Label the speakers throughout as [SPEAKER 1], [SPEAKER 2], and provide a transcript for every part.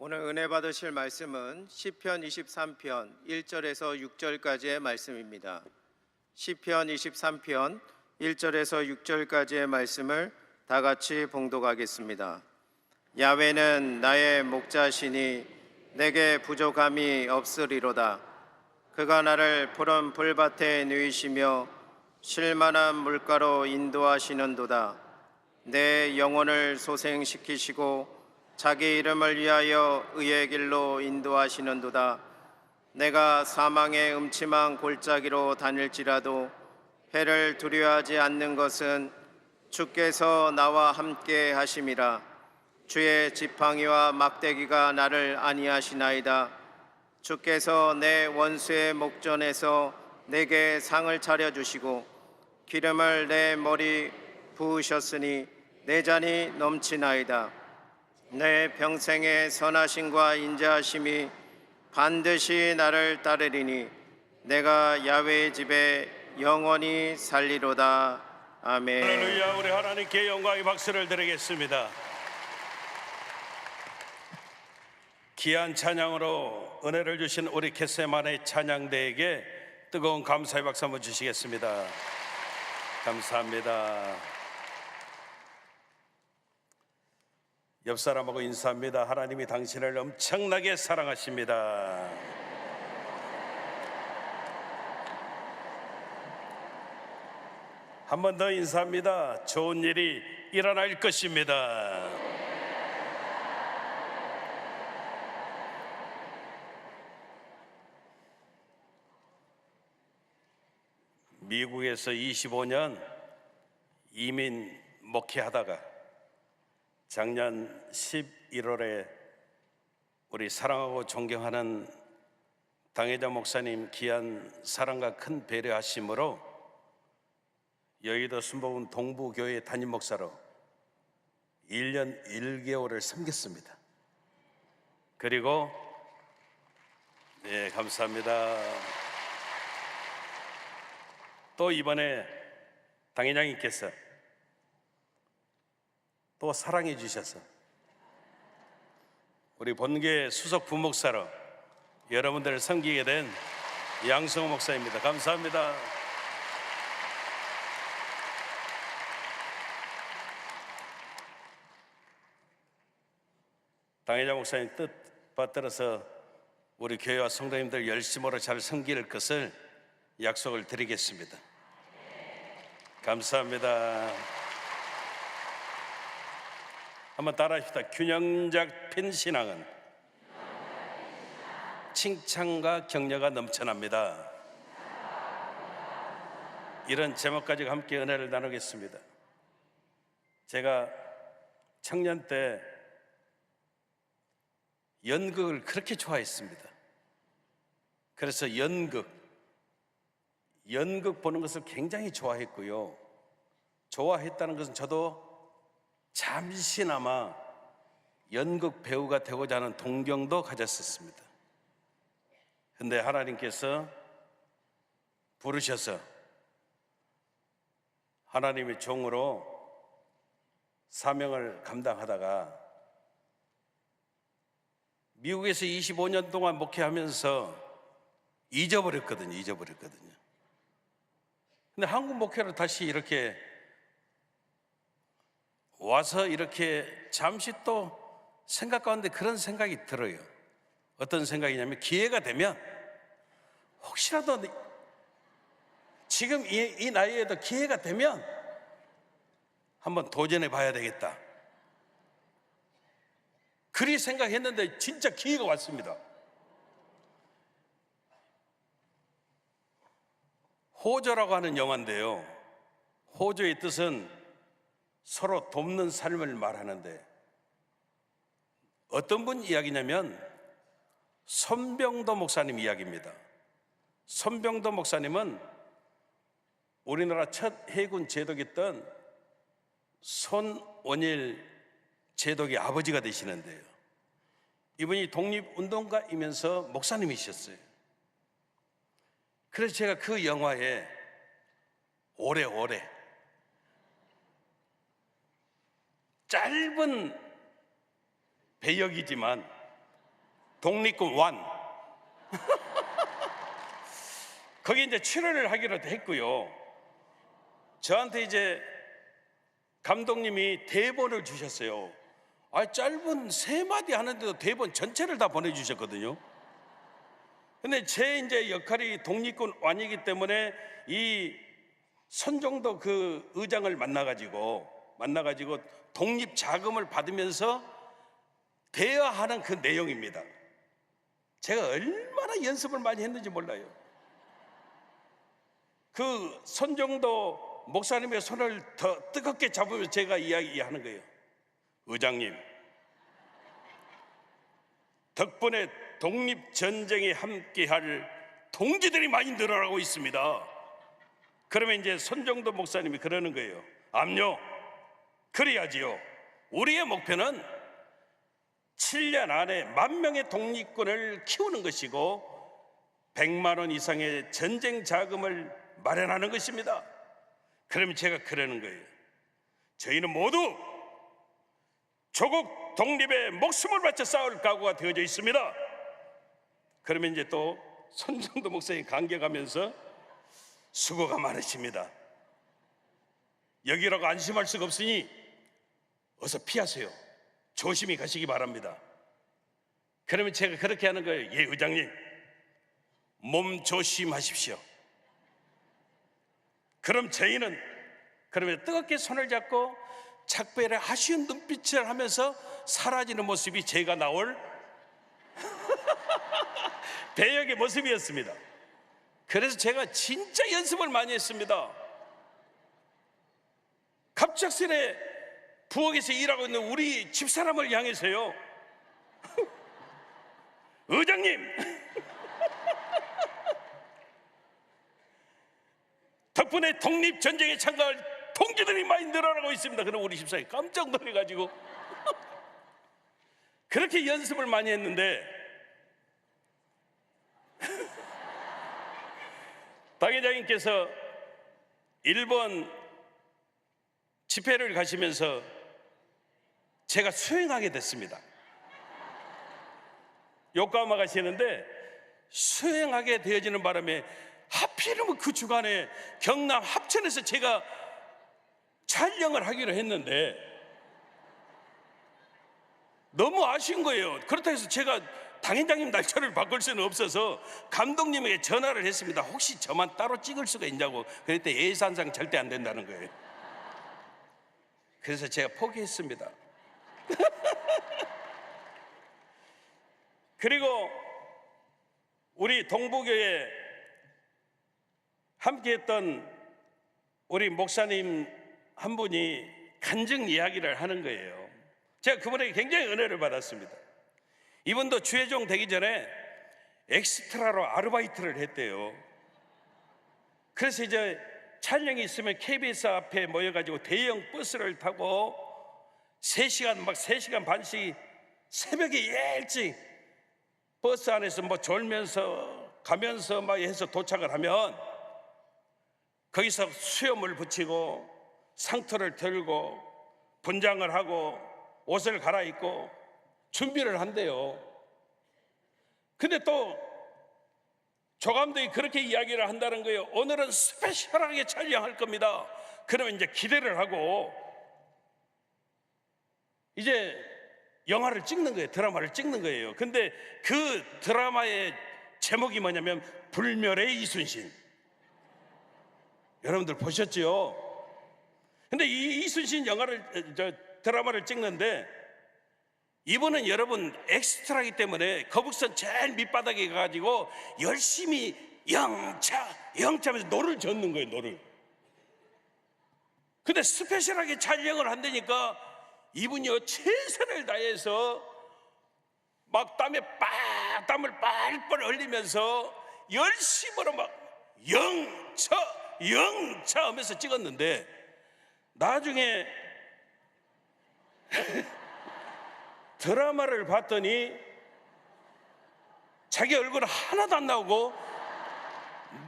[SPEAKER 1] 오늘 은혜 받으실 말씀은 시편 23편 1절에서 6절까지의 말씀입니다. 시편 23편 1절에서 6절까지의 말씀을 다 같이 봉독하겠습니다. 야훼는 나의 목자시니 내게 부족함이 없으리로다. 그가 나를 푸른 풀밭에 누이시며 쉴만한 물가로 인도하시는도다. 내 영혼을 소생시키시고 자기 이름을 위하여 의의 길로 인도하시는도다. 내가 사망의 음침한 골짜기로 다닐지라도 해를 두려워하지 않는 것은 주께서 나와 함께 하심이라. 주의 지팡이와 막대기가 나를 안위하시나이다. 주께서 내 원수의 목전에서 내게 상을 차려주시고 기름을 내 머리 부으셨으니 내 잔이 넘치나이다. 내 평생의 선하심과 인자하심이 반드시 나를 따르리니 내가 야훼의 집에 영원히 살리로다. 아멘.
[SPEAKER 2] 할렐루야. 우리 하나님께 영광의 박수를 드리겠습니다. 귀한 찬양으로 은혜를 주신 우리 겟세마네 찬양대에게 뜨거운 감사의 박수 한번 주시겠습니다. 감사합니다. 옆 사람하고 인사합니다. 하나님이 당신을 엄청나게 사랑하십니다. 한 번 더 인사합니다. 좋은 일이 일어날 것입니다. 미국에서 25년 이민 목회하다가 작년 11월에 우리 사랑하고 존경하는 당회자 목사님 귀한 사랑과 큰 배려하심으로 여의도 순복음 동부교회 담임 목사로 1년 1개월을 섬겼습니다. 그리고 감사합니다. 또 이번에 당회장님께서 또 사랑해 주셔서 우리 본교회 수석 부목사로 여러분들을 섬기게 된 양성호 목사입니다. 감사합니다. 당회장 목사님 뜻 받들어서 우리 교회와 성도님들 열심으로 잘 섬길 것을 약속을 드리겠습니다. 감사합니다. 한번 따라합시다. 균형 잡힌 신앙은 칭찬과 격려가 넘쳐납니다. 이런 제목까지 함께 은혜를 나누겠습니다. 제가 청년 때 연극을 그렇게 좋아했습니다. 그래서 연극 보는 것을 굉장히 좋아했고요. 좋아했다는 것은 저도 잠시나마 연극 배우가 되고자 하는 동경도 가졌었습니다. 근데 하나님께서 부르셔서 하나님의 종으로 사명을 감당하다가 미국에서 25년 동안 목회하면서 잊어버렸거든요. 근데 한국 목회로 다시 이렇게 와서 이렇게 잠시 또 생각 가운데 그런 생각이 들어요. 어떤 생각이냐면 기회가 되면 혹시라도 지금 이 나이에도 기회가 되면 한번 도전해 봐야 되겠다. 그리 생각했는데 진짜 기회가 왔습니다. 호조라고 하는 영화인데요. 호조의 뜻은 서로 돕는 삶을 말하는데 어떤 분 이야기냐면 손병도 목사님 이야기입니다. 손병도 목사님은 우리나라 첫 해군 제독이었던 손원일 제독의 아버지가 되시는데요. 이분이 독립운동가이면서 목사님이셨어요. 그래서 제가 그 영화에 오래오래 짧은 배역이지만 독립군 완 거기 이제 출연을 하기로 했고요. 저한테 이제 감독님이 대본을 주셨어요. 짧은 3마디 하는데도 대본 전체를 다 보내주셨거든요. 근데 제 이제 역할이 독립군 완이기 때문에 이 선종도 그 의장을 만나가지고 독립 자금을 받으면서 대화하는 그 내용입니다. 제가 얼마나 연습을 많이 했는지 몰라요. 그 선종도 목사님의 손을 더 뜨겁게 잡으면서 제가 이야기하는 거예요. 의장님, 덕분에 독립전쟁에 함께할 동지들이 많이 늘어나고 있습니다. 그러면 이제 선종도 목사님이 그러는 거예요. 암요, 그래야지요. 우리의 목표는 7년 안에 10,000명의 독립군을 키우는 것이고 100만 원 이상의 전쟁 자금을 마련하는 것입니다. 그러면 제가 그러는 거예요. 저희는 모두 조국 독립에 목숨을 바쳐 싸울 각오가 되어져 있습니다. 그러면 이제 또 손정도 목사님 감격하면서 수고가 많으십니다. 여기라고 안심할 수가 없으니 어서 피하세요. 조심히 가시기 바랍니다. 그러면 제가 그렇게 하는 거예요. 예, 의장님, 몸 조심하십시오. 그럼 저희는 그러면 뜨겁게 손을 잡고 작별의 아쉬운 눈빛을 하면서 사라지는 모습이 제가 나올 배역의 모습이었습니다. 그래서 제가 진짜 연습을 많이 했습니다. 갑작스레 부엌에서 일하고 있는 우리 집사람을 향해서요. 의장님, 덕분에 독립전쟁에 참가할 동지들이 많이 늘어나고 있습니다. 그럼 우리 집사람이 깜짝 놀래가지고 그렇게 연습을 많이 했는데 당회장님께서 일본 집회를 가시면서 제가 수행하게 됐습니다. 요코하마 가시는데 수행하게 되어지는 바람에 하필이면 그 주간에 경남 합천에서 제가 촬영을 하기로 했는데 너무 아쉬운 거예요. 그렇다고 해서 제가 당회장님 날짜를 바꿀 수는 없어서 감독님에게 전화를 했습니다. 혹시 저만 따로 찍을 수가 있냐고. 그랬더니 예산상 절대 안 된다는 거예요. 그래서 제가 포기했습니다. 그리고 우리 동부교회 함께했던 우리 목사님 한 분이 간증 이야기를 하는 거예요. 제가 그분에게 굉장히 은혜를 받았습니다. 이분도 주회종 되기 전에 엑스트라로 아르바이트를 했대요. 그래서 이제 촬영이 있으면 KBS 앞에 모여가지고 대형 버스를 타고 3시간 반씩 새벽에 일찍 버스 안에서 뭐 졸면서 가면서 막 해서 도착을 하면 거기서 수염을 붙이고 상투를 들고 분장을 하고 옷을 갈아입고 준비를 한대요. 근데 또 조감독이 그렇게 이야기를 한다는 거예요. 오늘은 스페셜하게 촬영할 겁니다. 그러면 이제 기대를 하고 이제 영화를 찍는 거예요. 드라마를 찍는 거예요. 근데 그 드라마의 제목이 뭐냐면 불멸의 이순신. 여러분들 보셨죠? 근데 이 이순신 드라마를 찍는데 이분은 여러분 엑스트라이기 때문에 거북선 제일 밑바닥에 가가지고 열심히 영차하면서 노를 젓는 거예요. 노를. 근데 스페셜하게 촬영을 한다니까 이분이요 최선을 다해서 막 땀을 빨빨 흘리면서 열심으로 막 영차 하면서 찍었는데 나중에 드라마를 봤더니 자기 얼굴 하나도 안 나오고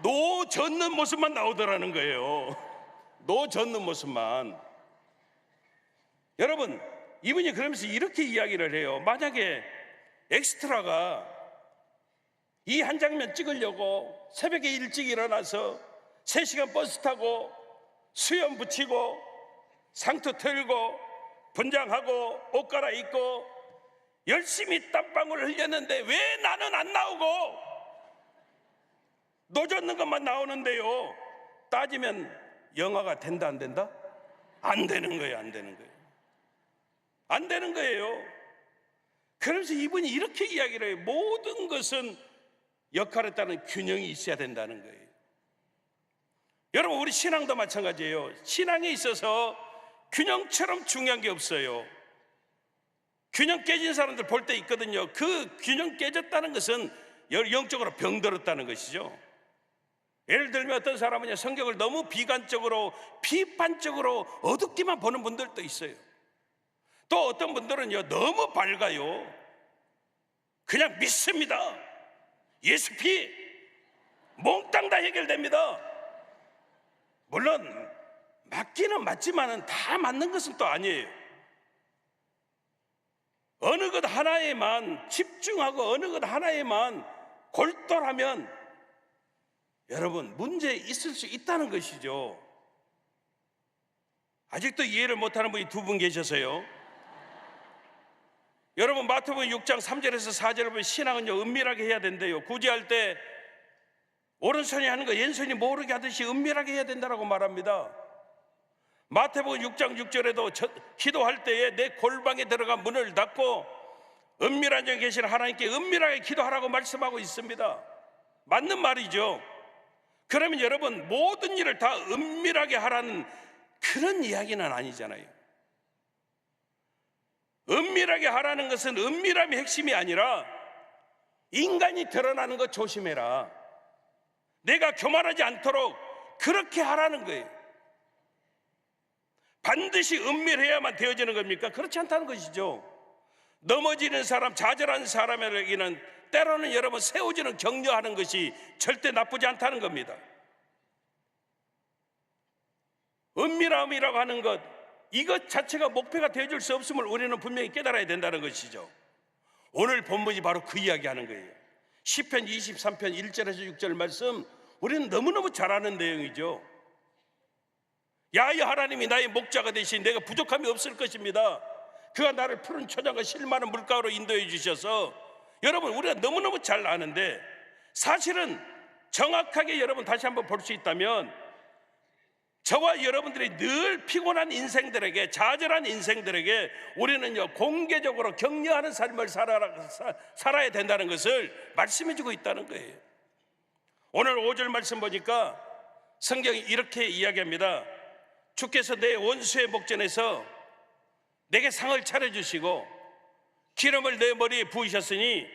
[SPEAKER 2] 노 젓는 모습만 나오더라는 거예요. 노 젓는 모습만. 여러분, 이분이 그러면서 이렇게 이야기를 해요. 만약에 엑스트라가 이 한 장면 찍으려고 새벽에 일찍 일어나서 3시간 버스 타고 수염 붙이고 상투 털고 분장하고 옷 갈아입고 열심히 땀방울을 흘렸는데 왜 나는 안 나오고 노젓는 것만 나오는데요? 따지면 영화가 된다 안 된다? 안 되는 거예요. 안 되는 거예요. 안 되는 거예요. 그래서 이분이 이렇게 이야기를 해요. 모든 것은 역할에 따른 균형이 있어야 된다는 거예요. 여러분, 우리 신앙도 마찬가지예요. 신앙에 있어서 균형처럼 중요한 게 없어요. 균형 깨진 사람들 볼 때 있거든요. 그 균형 깨졌다는 것은 영적으로 병들었다는 것이죠. 예를 들면 어떤 사람은 성경을 너무 비관적으로 비판적으로 어둡게만 보는 분들도 있어요. 또 어떤 분들은요 너무 밝아요. 그냥 믿습니다. 예수 피 몽땅 다 해결됩니다. 물론 맞기는 맞지만은 다 맞는 것은 또 아니에요. 어느 것 하나에만 집중하고 어느 것 하나에만 골똘하면 여러분 문제 있을 수 있다는 것이죠. 아직도 이해를 못하는 분이 2분 계셔서요. 여러분, 마태복음 6장 3절에서 4절을 보면 신앙은요 은밀하게 해야 된대요. 구제할 때 오른손이 하는 거 왼손이 모르게 하듯이 은밀하게 해야 된다고 말합니다. 마태복음 6장 6절에도 기도할 때에 내 골방에 들어가 문을 닫고 은밀한 중에 계신 하나님께 은밀하게 기도하라고 말씀하고 있습니다. 맞는 말이죠. 그러면 여러분 모든 일을 다 은밀하게 하라는 그런 이야기는 아니잖아요. 은밀하게 하라는 것은 은밀함이 핵심이 아니라 인간이 드러나는 것 조심해라. 내가 교만하지 않도록 그렇게 하라는 거예요. 반드시 은밀해야만 되어지는 겁니까? 그렇지 않다는 것이죠. 넘어지는 사람, 좌절하는 사람에게는 때로는 여러분 세워지는 격려하는 것이 절대 나쁘지 않다는 겁니다. 은밀함이라고 하는 것, 이것 자체가 목표가 되어줄 수 없음을 우리는 분명히 깨달아야 된다는 것이죠. 오늘 본문이 바로 그 이야기하는 거예요. 시편 23편 1절에서 6절 말씀, 우리는 너무너무 잘 아는 내용이죠. 야훼 하나님이 나의 목자가 되신 내가 부족함이 없을 것입니다. 그가 나를 푸른 초장과 실마는 물가로 인도해 주셔서, 여러분 우리가 너무너무 잘 아는데 사실은 정확하게 여러분 다시 한번 볼 수 있다면 저와 여러분들이 늘 피곤한 인생들에게, 좌절한 인생들에게 우리는요 공개적으로 격려하는 삶을 살아야 된다는 것을 말씀해 주고 있다는 거예요. 오늘 5절 말씀 보니까 성경이 이렇게 이야기합니다. 주께서 내 원수의 목전에서 내게 상을 차려주시고 기름을 내 머리에 부으셨으니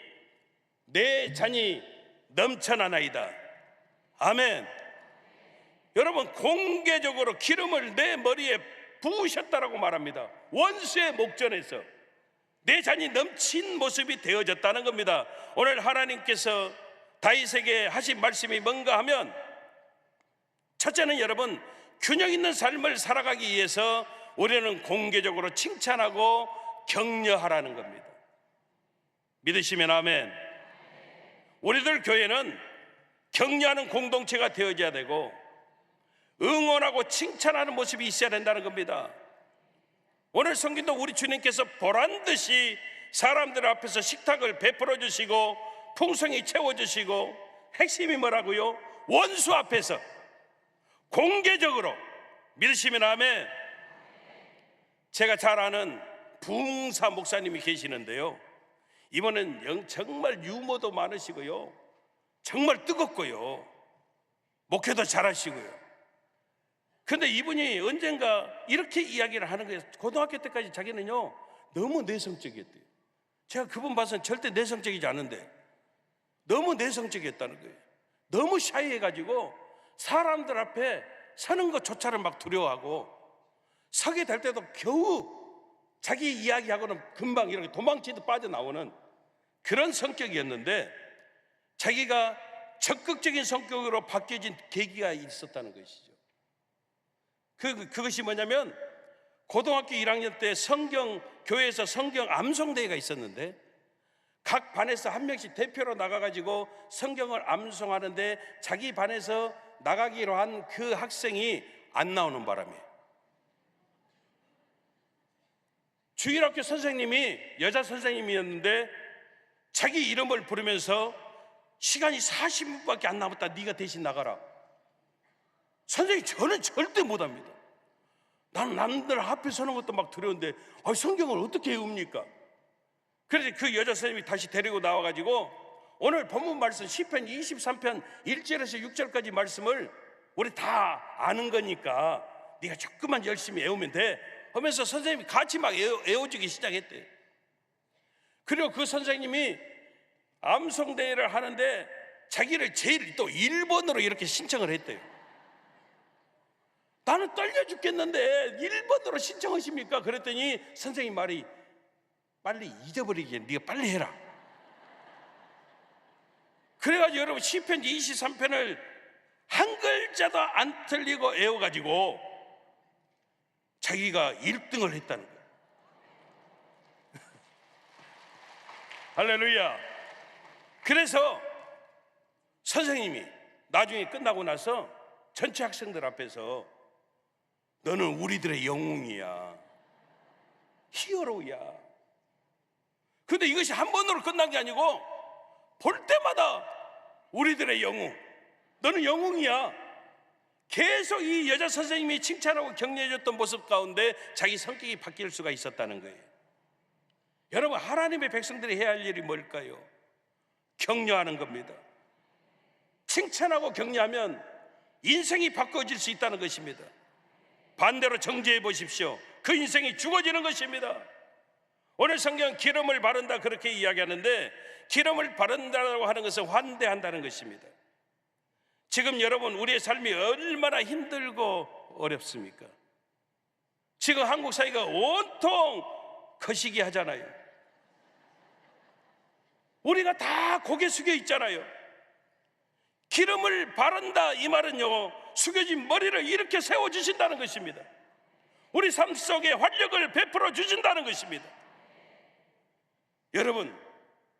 [SPEAKER 2] 내 잔이 넘쳐나나이다. 아멘. 여러분, 공개적으로 기름을 내 머리에 부으셨다라고 말합니다. 원수의 목전에서 내 잔이 넘친 모습이 되어졌다는 겁니다. 오늘 하나님께서 다윗에게 하신 말씀이 뭔가 하면, 첫째는 여러분 균형 있는 삶을 살아가기 위해서 우리는 공개적으로 칭찬하고 격려하라는 겁니다. 믿으시면 아멘. 우리들 교회는 격려하는 공동체가 되어져야 되고 응원하고 칭찬하는 모습이 있어야 된다는 겁니다. 오늘 성경도 우리 주님께서 보란듯이 사람들 앞에서 식탁을 베풀어 주시고 풍성히 채워주시고, 핵심이 뭐라고요? 원수 앞에서 공개적으로, 믿으시면 아멘. 제가 잘 아는 부흥사 목사님이 계시는데요, 이번엔 정말 유머도 많으시고요, 정말 뜨겁고요, 목회도 잘하시고요. 근데 이분이 언젠가 이렇게 이야기를 하는 거예요. 고등학교 때까지 자기는요 너무 내성적이었대요. 제가 그분 봐서는 절대 내성적이지 않은데 너무 내성적이었다는 거예요. 너무 샤이해가지고 사람들 앞에 서는 것조차를 막 두려워하고, 서게 될 때도 겨우 자기 이야기하고는 금방 이렇게 도망치듯 빠져나오는 그런 성격이었는데, 자기가 적극적인 성격으로 바뀌어진 계기가 있었다는 것이죠. 그것이 뭐냐면, 고등학교 1학년 때 교회에서 성경 암송대회가 있었는데, 각 반에서 한 명씩 대표로 나가가지고 성경을 암송하는데 자기 반에서 나가기로 한 그 학생이 안 나오는 바람에 주일학교 선생님이 여자 선생님이었는데 자기 이름을 부르면서 시간이 40분밖에 안 남았다, 네가 대신 나가라. 선생님, 저는 절대 못합니다. 나는 남들 앞에 서는 것도 막 두려운데 성경을 어떻게 외웁니까? 그래서 그 여자 선생님이 다시 데리고 나와가지고 오늘 본문 말씀 시편 23편 1절에서 6절까지 말씀을 우리 다 아는 거니까 네가 조금만 열심히 외우면 돼 하면서 선생님이 같이 막 외워주기 시작했대요. 그리고 그 선생님이 암송대회를 하는데 자기를 제일 또 1번으로 이렇게 신청을 했대요. 나는 떨려 죽겠는데 1번으로 신청하십니까? 그랬더니 선생님 말이 빨리 잊어버리기엔 네가 빨리 해라. 그래가지고 여러분 시편 23편을 한 글자도 안 틀리고 외워가지고 자기가 1등을 했다는 거예요. 할렐루야. 그래서 선생님이 나중에 끝나고 나서 전체 학생들 앞에서 너는 우리들의 영웅이야, 히어로야. 근데 이것이 한 번으로 끝난 게 아니고 볼 때마다 우리들의 영웅, 너는 영웅이야. 계속 이 여자 선생님이 칭찬하고 격려해줬던 모습 가운데 자기 성격이 바뀔 수가 있었다는 거예요. 여러분, 하나님의 백성들이 해야 할 일이 뭘까요? 격려하는 겁니다. 칭찬하고 격려하면 인생이 바꿔질 수 있다는 것입니다. 반대로 정죄해 보십시오. 그 인생이 죽어지는 것입니다. 오늘 성경 기름을 바른다 그렇게 이야기하는데, 기름을 바른다고 하는 것은 환대한다는 것입니다. 지금 여러분, 우리의 삶이 얼마나 힘들고 어렵습니까? 지금 한국 사회가 온통 거시기 하잖아요. 우리가 다 고개 숙여 있잖아요. 기름을 바른다 이 말은요, 숙여진 머리를 이렇게 세워주신다는 것입니다. 우리 삶 속에 활력을 베풀어 주신다는 것입니다. 여러분,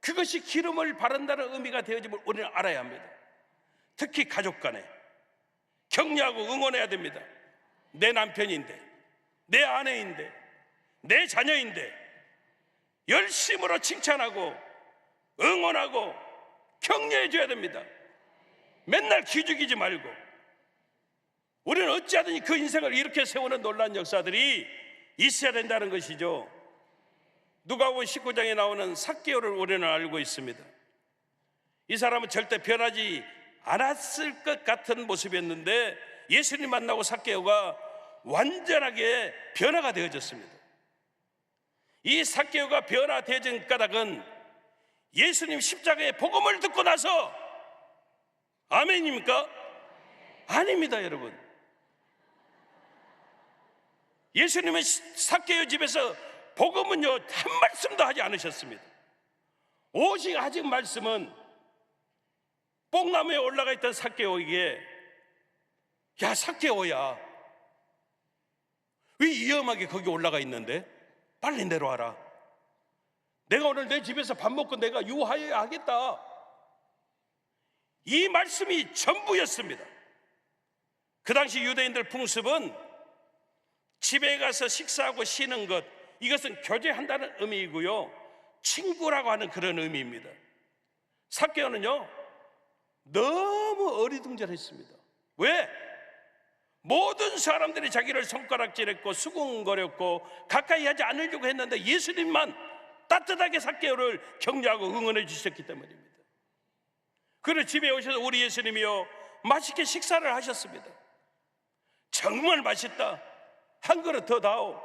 [SPEAKER 2] 그것이 기름을 바른다는 의미가 되어짐을 우리는 알아야 합니다. 특히 가족 간에 격려하고 응원해야 됩니다. 내 남편인데, 내 아내인데, 내 자녀인데 열심으로 칭찬하고 응원하고 격려해 줘야 됩니다. 맨날 기죽이지 말고. 우리는 어찌하든지 그 인생을 이렇게 세우는 놀라운 역사들이 있어야 된다는 것이죠. 누가복음 19장에 나오는 삭개오를 우리는 알고 있습니다. 이 사람은 절대 변하지 않았을 것 같은 모습이었는데 예수님 만나고 삭개오가 완전하게 변화가 되어졌습니다. 이 삭개오가 변화되어진 까닭은 예수님 십자가의 복음을 듣고 나서, 아멘입니까? 아닙니다, 여러분. 예수님은 삭개오 집에서 복음은요 한 말씀도 하지 않으셨습니다. 오직 아직 말씀은 뽕나무에 올라가 있던 삭개오에게, 야 삭개오야, 왜 위험하게 거기 올라가 있는데? 빨리 내려와라. 내가 오늘 내 집에서 밥 먹고 내가 유하여야 하겠다. 이 말씀이 전부였습니다. 그 당시 유대인들 풍습은 집에 가서 식사하고 쉬는 것, 이것은 교제한다는 의미이고요, 친구라고 하는 그런 의미입니다. 삭개오는요 너무 어리둥절했습니다. 왜? 모든 사람들이 자기를 손가락질했고 수군거렸고 가까이 하지 않으려고 했는데 예수님만 따뜻하게 삭개오를 격려하고 응원해 주셨기 때문입니다. 그리고 집에 오셔서 우리 예수님이요 맛있게 식사를 하셨습니다. 정말 맛있다, 한 그릇 더 다오.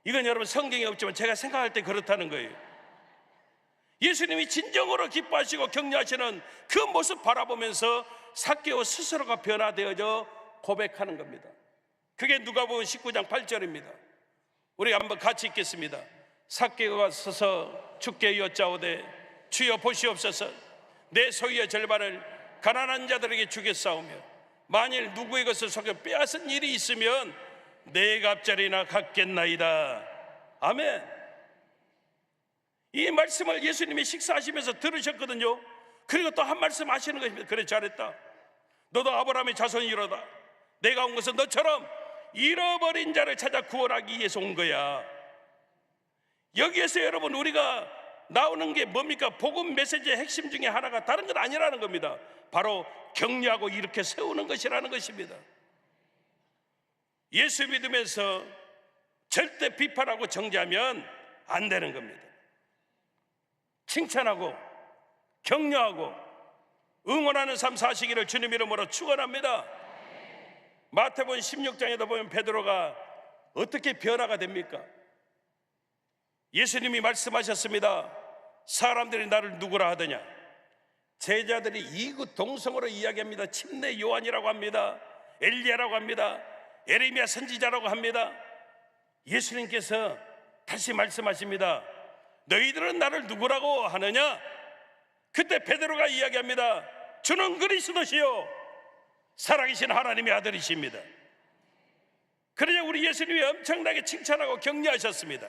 [SPEAKER 2] 이건 여러분 성경에 없지만 제가 생각할 때 그렇다는 거예요. 예수님이 진정으로 기뻐하시고 격려하시는 그 모습 바라보면서 삭개오 스스로가 변화되어져 고백하는 겁니다. 그게 누가복음 19장 8절입니다. 우리 한번 같이 읽겠습니다. 삭개오가 서서 주께 여짜오되 주여 보시옵소서, 내 소유의 절반을 가난한 자들에게 주겠사오며 만일 누구의 것을 속여 빼앗은 일이 있으면 네 갑절이나 갚겠나이다. 아멘. 이 말씀을 예수님이 식사하시면서 들으셨거든요. 그리고 또 한 말씀 하시는 것입니다. 그래, 잘했다. 너도 아브라함의 자손이로다. 내가 온 것은 너처럼 잃어버린 자를 찾아 구원하기 위해서 온 거야. 여기에서 여러분, 우리가 나오는 게 뭡니까? 복음 메시지의 핵심 중에 하나가 다른 건 아니라는 겁니다. 바로 격려하고 이렇게 세우는 것이라는 것입니다. 예수 믿으면서 절대 비판하고 정죄하면 안 되는 겁니다. 칭찬하고 격려하고 응원하는 삶 사시기를 주님 이름으로 축원합니다. 마태복음 16장에도 보면 베드로가 어떻게 변화가 됩니까? 예수님이 말씀하셨습니다. 사람들이 나를 누구라 하더냐? 제자들이 이구동성으로 이야기합니다. 침례 요한이라고 합니다. 엘리야라고 합니다. 에레미야 선지자라고 합니다. 예수님께서 다시 말씀하십니다. 너희들은 나를 누구라고 하느냐? 그때 베드로가 이야기합니다. 주는 그리스도시요 살아계신 하나님의 아들이십니다. 그러자 우리 예수님이 엄청나게 칭찬하고 격려하셨습니다.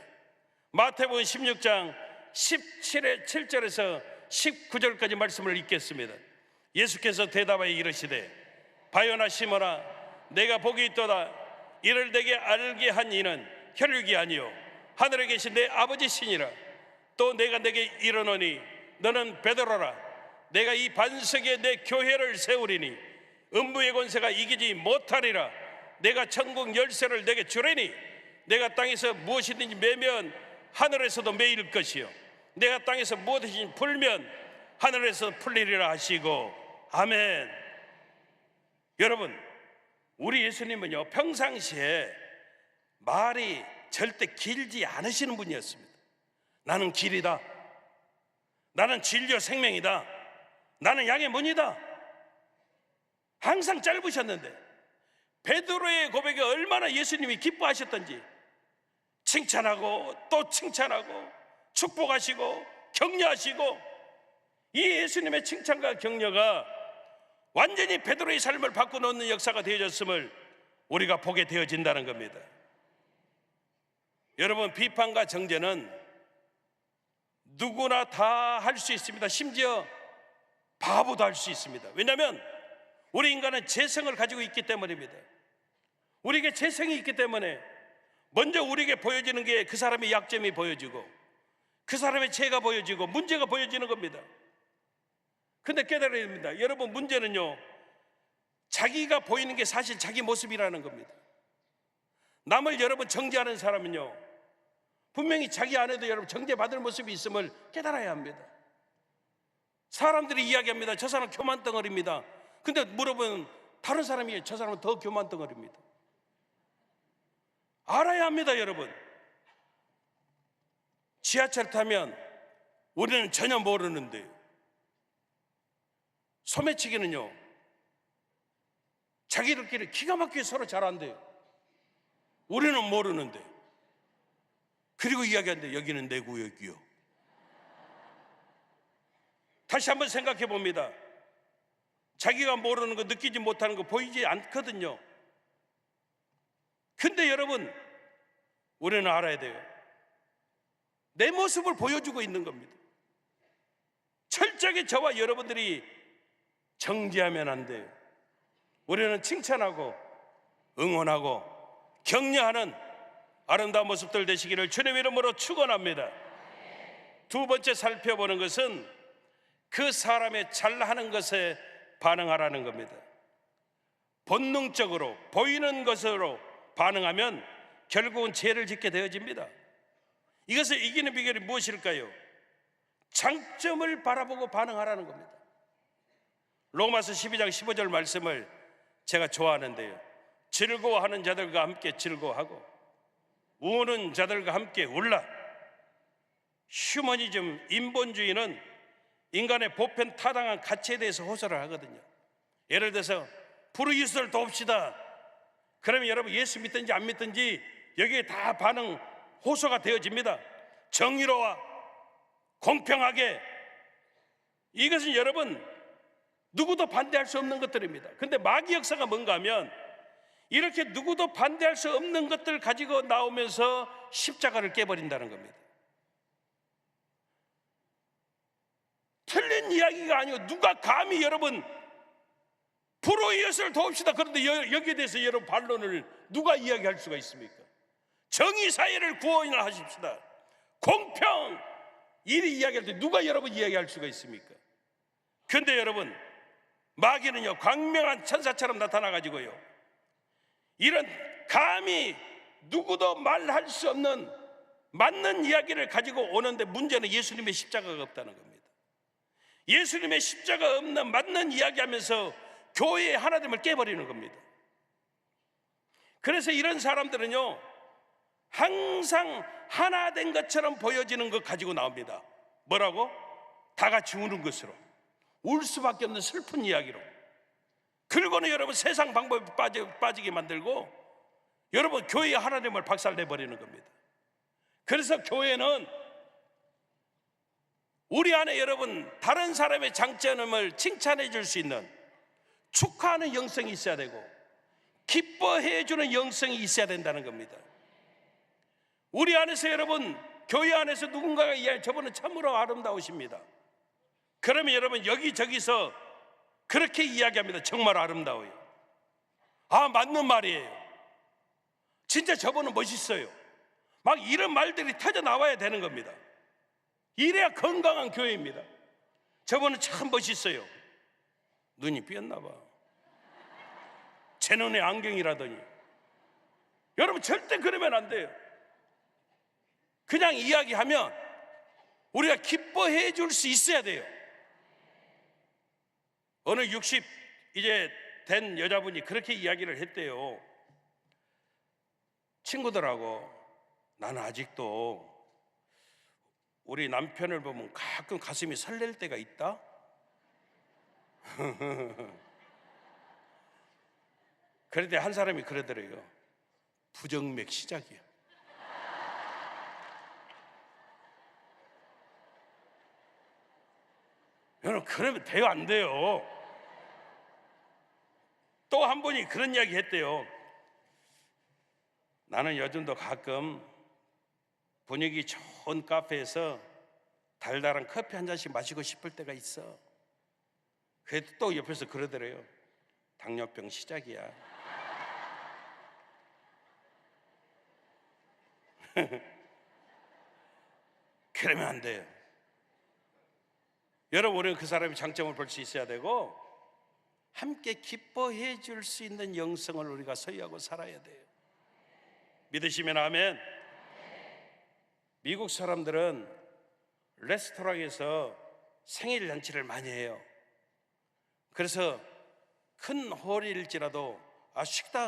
[SPEAKER 2] 마태복음 16장 7절에서 19절까지 말씀을 읽겠습니다. 예수께서 대답하여 이르시되 바요나 시몬아 내가 복이 있도다. 이를 내게 알게 한 이는 혈육이 아니요 하늘에 계신 내 아버지시니라. 또 내가 내게 이르노니 너는 베드로라. 내가 이 반석에 내 교회를 세우리니 음부의 권세가 이기지 못하리라. 내가 천국 열쇠를 내게 주리니 내가 땅에서 무엇이든지 매면 하늘에서도 매일 것이요 내가 땅에서 무엇이든지 풀면 하늘에서 풀리리라 하시고 아멘. 여러분, 우리 예수님은요 평상시에 말이 절대 길지 않으시는 분이었습니다. 나는 길이다. 나는 진리요 생명이다. 나는 양의 문이다. 항상 짧으셨는데 베드로의 고백에 얼마나 예수님이 기뻐하셨던지 칭찬하고 또 칭찬하고 축복하시고 격려하시고 이 예수님의 칭찬과 격려가 완전히 베드로의 삶을 바꿔놓는 역사가 되어졌음을 우리가 보게 되어진다는 겁니다. 여러분, 비판과 정죄는 누구나 다 할 수 있습니다. 심지어 바보도 할 수 있습니다. 왜냐하면 우리 인간은 재성을 가지고 있기 때문입니다. 우리에게 재성이 있기 때문에 먼저 우리에게 보여지는 게 그 사람의 약점이 보여지고 그 사람의 죄가 보여지고 문제가 보여지는 겁니다. 근데 깨달아야 됩니다. 여러분, 문제는요 자기가 보이는 게 사실 자기 모습이라는 겁니다. 남을 여러분 정죄하는 사람은요 분명히 자기 안에도 여러분 정죄받을 모습이 있음을 깨달아야 합니다. 사람들이 이야기합니다. 저 사람 교만 덩어리입니다. 근데 물어보면 다른 사람이 저 사람은 더 교만 덩어리입니다. 알아야 합니다. 여러분, 지하철 타면 우리는 전혀 모르는데 소매치기는요 자기들끼리 기가 막히게 서로 잘한대요. 우리는 모르는데. 그리고 이야기하는데 여기는 내 구역이요. 다시 한번 생각해 봅니다. 자기가 모르는 거, 느끼지 못하는 거 보이지 않거든요. 근데 여러분, 우리는 알아야 돼요. 내 모습을 보여주고 있는 겁니다. 철저하게 저와 여러분들이 정죄하면 안 돼요. 우리는 칭찬하고 응원하고 격려하는 아름다운 모습들 되시기를 주님 이름으로 축원합니다. 두 번째 살펴보는 것은 그 사람의 잘하는 것에 반응하라는 겁니다. 본능적으로 보이는 것으로 반응하면 결국은 죄를 짓게 되어집니다. 이것을 이기는 비결이 무엇일까요? 장점을 바라보고 반응하라는 겁니다. 로마서 12장 15절 말씀을 제가 좋아하는데요. 즐거워하는 자들과 함께 즐거워하고 우는 자들과 함께 울라. 휴머니즘, 인본주의는 인간의 보편 타당한 가치에 대해서 호소를 하거든요. 예를 들어서 불의유서를 돕시다. 그러면 여러분 예수 믿든지 안 믿든지 여기에 다 반응 호소가 되어집니다. 정의로워 공평하게. 이것은 여러분 누구도 반대할 수 없는 것들입니다. 근데 마귀 역사가 뭔가 하면 이렇게 누구도 반대할 수 없는 것들 가지고 나오면서 십자가를 깨버린다는 겁니다. 틀린 이야기가 아니고 누가 감히 여러분 불의 엿을 도웁시다. 그런데 여기에 대해서 여러분 반론을 누가 이야기할 수가 있습니까? 정의사회를 구원을 하십시다. 공평 이리 이야기할 때 누가 여러분 이야기할 수가 있습니까? 그런데 여러분 마귀는요 광명한 천사처럼 나타나가지고요 이런 감히 누구도 말할 수 없는 맞는 이야기를 가지고 오는데 문제는 예수님의 십자가가 없다는 겁니다. 예수님의 십자가 없는 맞는 이야기하면서 교회의 하나됨을 깨버리는 겁니다. 그래서 이런 사람들은요 항상 하나 된 것처럼 보여지는 것 가지고 나옵니다. 뭐라고? 다 같이 우는 것으로, 울 수밖에 없는 슬픈 이야기로. 그리고는 여러분 세상 방법에 빠지게 만들고 여러분 교회의 하나됨을 박살내버리는 겁니다. 그래서 교회는 우리 안에 여러분 다른 사람의 장점을 칭찬해 줄 수 있는, 축하하는 영성이 있어야 되고 기뻐해 주는 영성이 있어야 된다는 겁니다. 우리 안에서 여러분 교회 안에서 누군가가 이야기해 저분은 참으로 아름다우십니다. 그러면 여러분 여기저기서 그렇게 이야기합니다. 정말 아름다워요. 아 맞는 말이에요. 진짜 저분은 멋있어요. 막 이런 말들이 터져 나와야 되는 겁니다. 이래야 건강한 교회입니다. 저분은 참 멋있어요. 눈이 삐었나 봐. 제 눈에 안경이라더니. 여러분 절대 그러면 안 돼요. 그냥 이야기하면 우리가 기뻐해 줄 수 있어야 돼요. 어느 60 이제 된 여자분이 그렇게 이야기를 했대요. 친구들하고 나는 아직도 우리 남편을 보면 가끔 가슴이 설렐 때가 있다. 그런데 한 사람이 그러더래요. 부정맥 시작이야. 여러분 그러면 돼요 안 돼요? 또 한 분이 그런 이야기 했대요. 나는 요즘도 가끔 분위기 좋은 카페에서 달달한 커피 한 잔씩 마시고 싶을 때가 있어. 그래도 또 옆에서 그러더래요. 당뇨병 시작이야. 그러면 안 돼요. 여러분 우리는 그 사람의 장점을 볼 수 있어야 되고 함께 기뻐해 줄 수 있는 영성을 우리가 소유하고 살아야 돼요. 믿으시면 아멘. 미국 사람들은 레스토랑에서 생일 잔치를 많이 해요. 그래서 큰 홀일지라도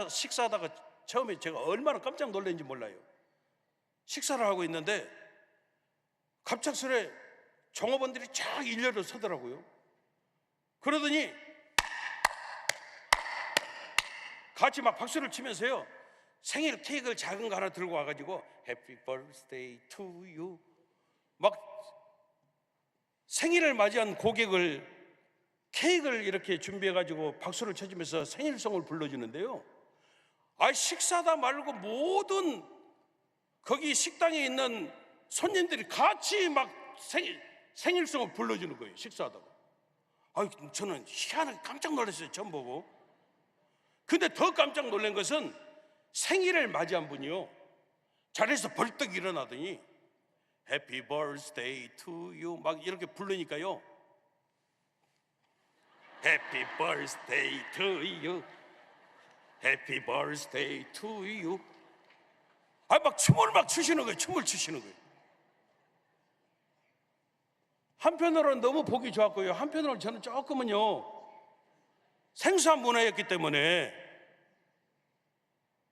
[SPEAKER 2] 식사하다가 처음에 제가 얼마나 깜짝 놀랐는지 몰라요. 식사를 하고 있는데 갑작스레 종업원들이 쫙 일렬로 서더라고요. 그러더니 같이 막 박수를 치면서요 생일 케이크를 작은 거 하나 들고 와가지고 Happy birthday to you 막 생일을 맞이한 고객을 케이크를 이렇게 준비해가지고 박수를 쳐주면서 생일송을 불러주는데요. 식사다 말고 모든 거기 식당에 있는 손님들이 같이 막 생일송을 불러주는 거예요. 식사하다가. 저는 희한하게 깜짝 놀랐어요. 처음 보고. 근데 더 깜짝 놀란 것은 생일을 맞이한 분이요 자리에서 벌떡 일어나더니 Happy birthday to you 막 이렇게 부르니까요 Happy birthday to you Happy birthday to you 막 춤을 막 추시는 거예요. 춤을 추시는 거예요. 한편으로는 너무 보기 좋았고요 한편으로는 저는 조금은요 생소한 문화였기 때문에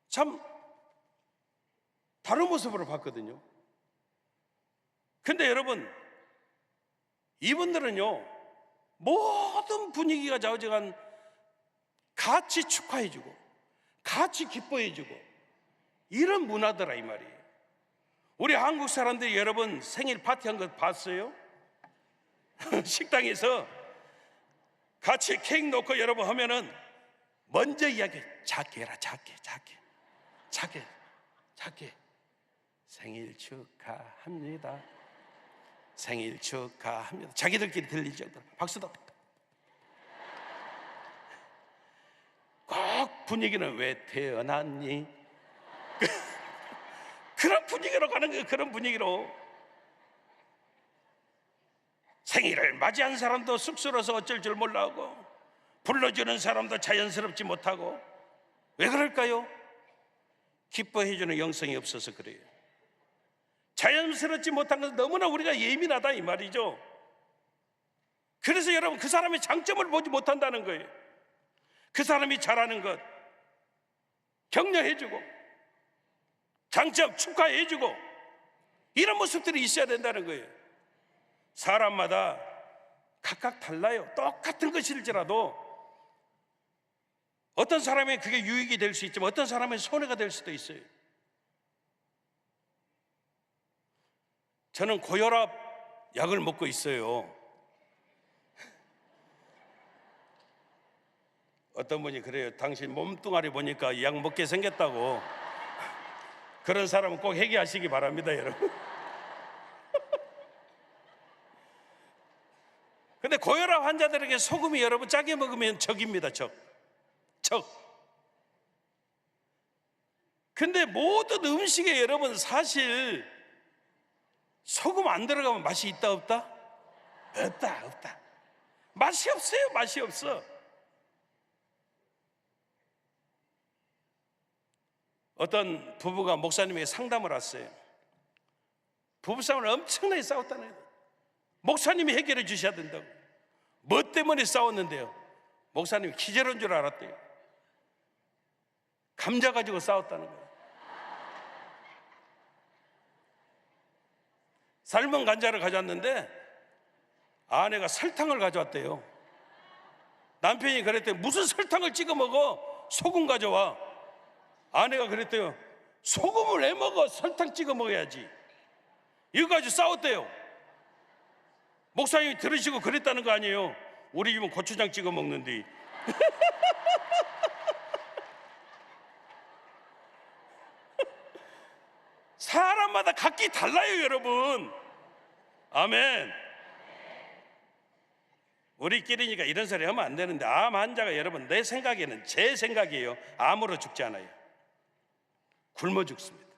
[SPEAKER 2] 참 다른 모습으로 봤거든요. 근데 여러분 이분들은요 모든 분위기가 좌우지간 같이 축하해주고 같이 기뻐해주고 이런 문화더라 이 말이에요. 우리 한국 사람들이 여러분 생일 파티한 거 봤어요? 식당에서 같이 케이크 놓고 여러분 하면은 먼저 이야기 작게 해라 작게 생일 축하합니다 생일 축하합니다. 자기들끼리 들리죠. 박수도. 꼭 분위기는 왜 태어났니? 그런 분위기로 가는 거예요. 그런 분위기로. 생일을 맞이한 사람도 쑥스러워서 어쩔 줄 몰라하고, 불러주는 사람도 자연스럽지 못하고. 왜 그럴까요? 기뻐해주는 영성이 없어서 그래요. 자연스럽지 못한 것은 너무나 우리가 예민하다 이 말이죠. 그래서 여러분, 그 사람의 장점을 보지 못한다는 거예요. 그 사람이 잘하는 것 격려해주고, 장점 축하해주고, 이런 모습들이 있어야 된다는 거예요. 사람마다 각각 달라요. 똑같은 것일지라도 어떤 사람에게 그게 유익이 될 수 있지만 어떤 사람에게 손해가 될 수도 있어요. 저는 고혈압 약을 먹고 있어요. 어떤 분이 그래요. 당신 몸뚱아리 보니까 약 먹게 생겼다고. 그런 사람은 꼭 회개하시기 바랍니다, 여러분. 근데 고혈압 환자들에게 소금이 여러분 짜게 먹으면 적입니다. 적. 근데 모든 음식에 여러분 사실 소금 안 들어가면 맛이 있다 없다? 없다. 맛이 없어요. 맛이 없어. 어떤 부부가 목사님에게 상담을 왔어요. 부부싸움을 엄청나게 싸웠다는 거예요. 목사님이 해결해 주셔야 된다고. 뭐 때문에 싸웠는데요? 목사님이 기절한 줄 알았대요. 감자 가지고 싸웠다는 거예요. 삶은 감자를 가져왔는데 아내가 설탕을 가져왔대요. 남편이 그랬대요. 무슨 설탕을 찍어 먹어? 소금 가져와. 아내가 그랬대요. 소금을 왜 먹어? 설탕 찍어 먹어야지. 이거 가지고 싸웠대요. 목사님이 들으시고 그랬다는 거 아니에요. 우리 집은 고추장 찍어 먹는데. 사람마다 각기 달라요, 여러분. 아멘. 우리끼리니까 이런 소리 하면 안 되는데, 암 환자가 여러분, 내 생각에는, 제 생각이에요, 암으로 죽지 않아요. 굶어 죽습니다.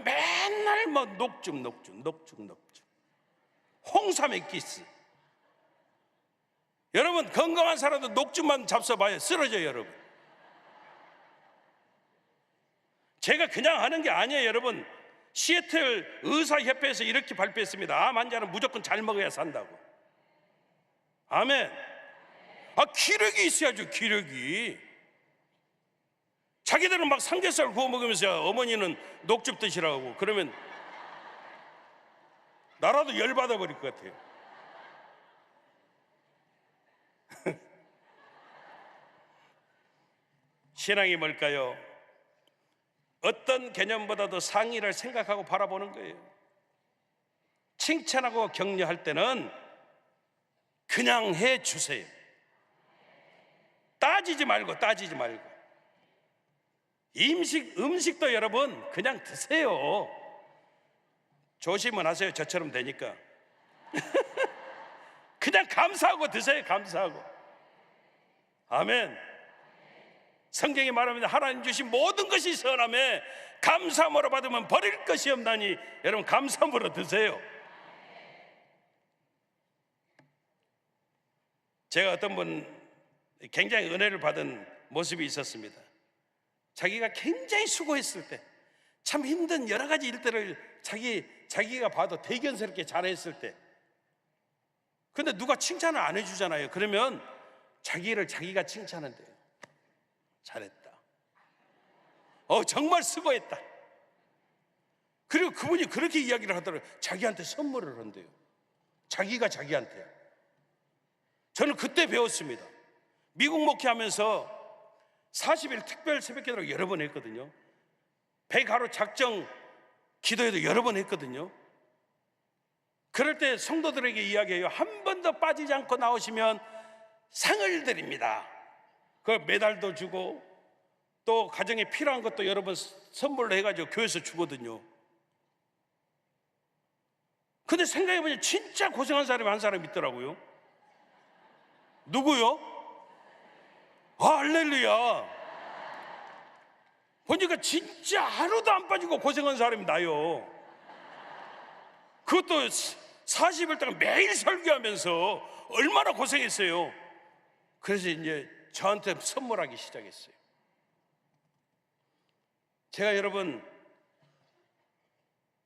[SPEAKER 2] 맨날 뭐 녹죽 홍삼의 기스. 여러분, 건강한 사람도 녹죽만 잡숴봐요. 쓰러져요, 여러분. 제가 그냥 하는 게 아니에요, 여러분. 시애틀 의사협회에서 이렇게 발표했습니다. 암 환자는 무조건 잘 먹어야 산다고. 아멘. 기력이 있어야죠, 기력이. 자기들은 막 삼겹살 구워 먹으면서 어머니는 녹즙 드시라고. 그러면 나라도 열받아 버릴 것 같아요. 신앙이 뭘까요? 어떤 개념보다도 상의를 생각하고 바라보는 거예요. 칭찬하고 격려할 때는 그냥 해 주세요. 따지지 말고. 음식도 여러분 그냥 드세요. 조심은 하세요. 저처럼 되니까. 그냥 감사하고 드세요. 감사하고. 아멘. 성경이 말합니다. 하나님 주신 모든 것이 선함에 감사함으로 받으면 버릴 것이 없나니 여러분 감사함으로 드세요. 제가 어떤 분 굉장히 은혜를 받은 모습이 있었습니다. 자기가 굉장히 수고했을 때, 참 힘든 여러 가지 일들을 자기가 봐도 대견스럽게 잘했을 때, 근데 누가 칭찬을 안 해주잖아요. 그러면 자기가 칭찬한대요. 잘했다. 정말 수고했다. 그리고 그분이 그렇게 이야기를 하더라고요. 자기한테 선물을 한대요. 자기가 자기한테. 저는 그때 배웠습니다. 미국 목회하면서 40일 특별 새벽기도를 여러 번 했거든요. 100하루 작정 기도회도 여러 번 했거든요. 그럴 때 성도들에게 이야기해요. 한 번도 빠지지 않고 나오시면 상을 드립니다. 그 메달도 주고 또 가정에 필요한 것도 여러 번 선물로 해가지고 교회에서 주거든요. 근데 생각해보니 진짜 고생한 사람이 한 사람 있더라고요. 누구요? 할렐루야. 보니까 진짜 하루도 안 빠지고 고생한 사람이 나요. 그것도 40일 동안 매일 설교하면서 얼마나 고생했어요. 그래서 이제 저한테 선물하기 시작했어요. 제가 여러분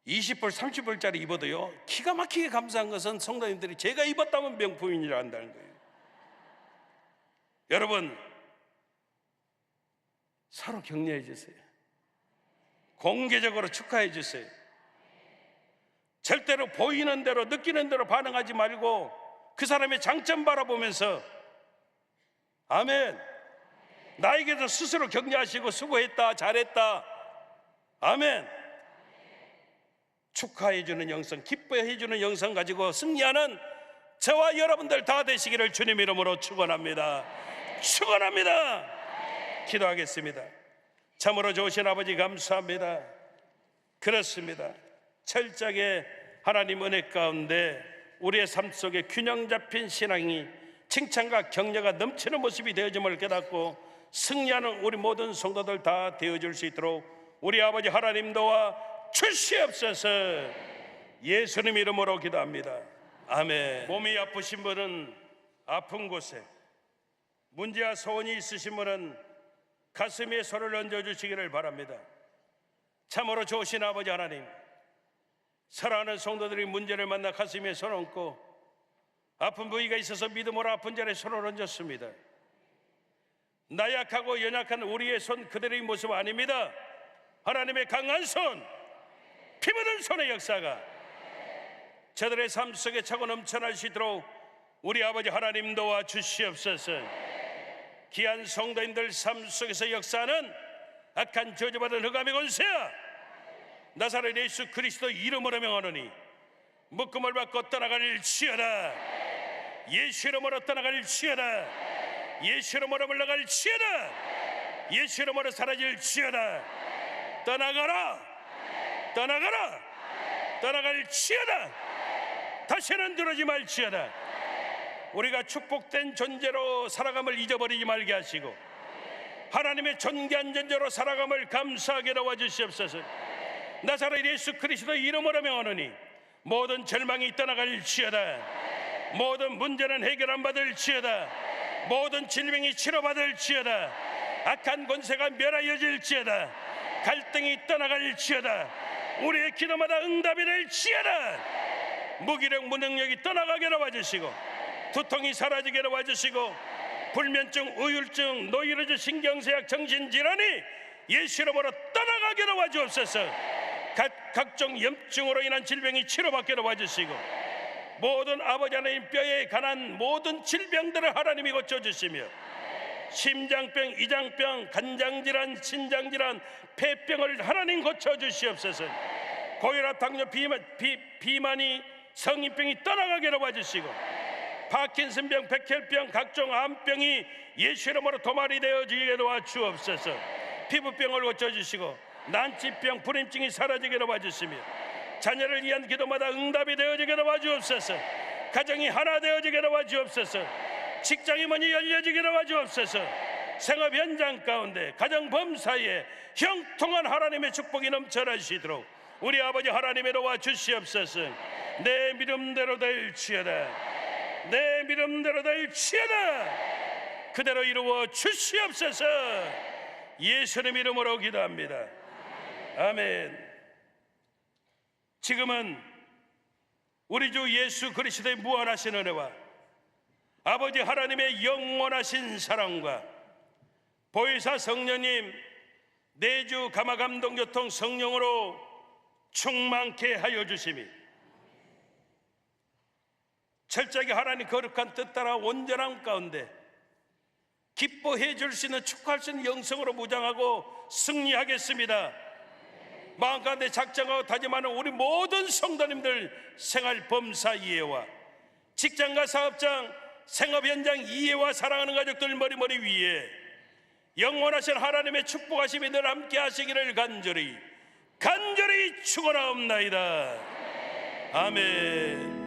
[SPEAKER 2] 20불 30불짜리 입어도요, 기가 막히게 감사한 것은 성도님들이 제가 입었다면 명품이라 한다는 거예요. 여러분, 서로 격려해 주세요. 공개적으로 축하해 주세요. 절대로 보이는 대로 느끼는 대로 반응하지 말고 그 사람의 장점 바라보면서 아멘, 나에게도 스스로 격려하시고 수고했다, 잘했다, 아멘, 축하해 주는 영성, 기뻐해 주는 영성 가지고 승리하는 저와 여러분들 다 되시기를 주님 이름으로 축원합니다. 축원합니다. 기도하겠습니다. 참으로 좋으신 아버지 감사합니다. 그렇습니다. 철저하게 하나님 은혜 가운데 우리의 삶 속에 균형 잡힌 신앙이 칭찬과 격려가 넘치는 모습이 되어짐을 깨닫고 승리하는 우리 모든 성도들 다 되어줄 수 있도록 우리 아버지 하나님 도와 주시옵소서. 예수님 이름으로 기도합니다. 아멘. 몸이 아프신 분은 아픈 곳에, 문제와 소원이 있으신 분은 가슴에 손을 얹어주시기를 바랍니다. 참으로 좋으신 아버지 하나님, 사랑하는 성도들이 문제를 만나 가슴에 손을 얹고 아픈 부위가 있어서 믿음으로 아픈 자리에 손을 얹었습니다. 나약하고 연약한 우리의 손 그대로의 모습 아닙니다. 하나님의 강한 손, 피 묻은 손의 역사가 저들의 삶 속에 차고 넘쳐날 수 있도록 우리 아버지 하나님 도와 주시옵소서. 귀한 성도인들 삶 속에서 역사하는 악한 저주받은 흑암의 권세야, 나사렛 예수 그리스도 이름으로 명하노니 묶음을 받고 떠나갈지어다. 예수 이름으로 떠나갈지어다. 예수 이름으로 물러갈지어다. 예수 이름으로 사라질지어다. 떠나가라, 떠나가라, 떠나갈지어다. 다시는 들어오지 말지어다. 우리가 축복된 존재로 살아감을 잊어버리지 말게 하시고 하나님의 존귀한 존재로 살아감을 감사하게 도와주시옵소서. 나사렛 예수 그리스도 이름으로 명하노니 모든 절망이 떠나갈지어다. 모든 문제는 해결 안 받을지어다. 모든 질병이 치료받을지어다. 악한 권세가 멸하여질지어다. 갈등이 떠나갈지어다. 우리의 기도마다 응답이 될지어다. 무기력 무능력이 떠나가게 도와주시고 두통이 사라지게 도와주시고 불면증, 우울증, 노이로즈, 신경쇠약, 정신질환이 예수 이름으로 떠나가게 도와주옵소서. 각종 염증으로 인한 질병이 치료받게 도와주시고 모든 아버지 하나님 뼈에 관한 모든 질병들을 하나님이 고쳐주시며 심장병, 이장병, 간장질환, 신장질환, 폐병을 하나님 고쳐주시옵소서. 고혈압, 당뇨, 비만이 성인병이 떠나가게 도와주시고 파킨슨병, 백혈병, 각종 암병이 예수 이름으로 도말이 되어지게 도와주옵소서. 피부병을 고쳐주시고 난치병, 불임증이 사라지게 도와주시며 자녀를 위한 기도마다 응답이 되어지게 도와주옵소서. 가정이 하나 되어지게 도와주옵소서. 직장이 문이 열려지게 도와주옵소서. 생업 현장 가운데 가정 범사에 형통한 하나님의 축복이 넘쳐나시도록 우리 아버지 하나님의 도와주시옵소서. 내 믿음대로 될지어다. 내 믿음대로 될지어다. 그대로 이루어 주시옵소서. 예수님 이름으로 기도합니다. 아멘. 지금은 우리 주 예수 그리스도의 무한하신 은혜와 아버지 하나님의 영원하신 사랑과 보혜사 성령님, 내주 감화감동교통 성령으로 충만케 하여 주심이 철저하게 하나님 거룩한 뜻 따라 온전함 가운데 기뻐해 줄 수 있는, 축하할 수 있는 영성으로 무장하고 승리하겠습니다. 마음 가운데 작정하고 다짐하는 우리 모든 성도님들 생활 범사 이해와 직장과 사업장, 생업 현장 이해와 사랑하는 가족들 머리머리 위에 영원하신 하나님의 축복하심이 늘 함께 하시기를 간절히 축원하옵나이다. 아멘.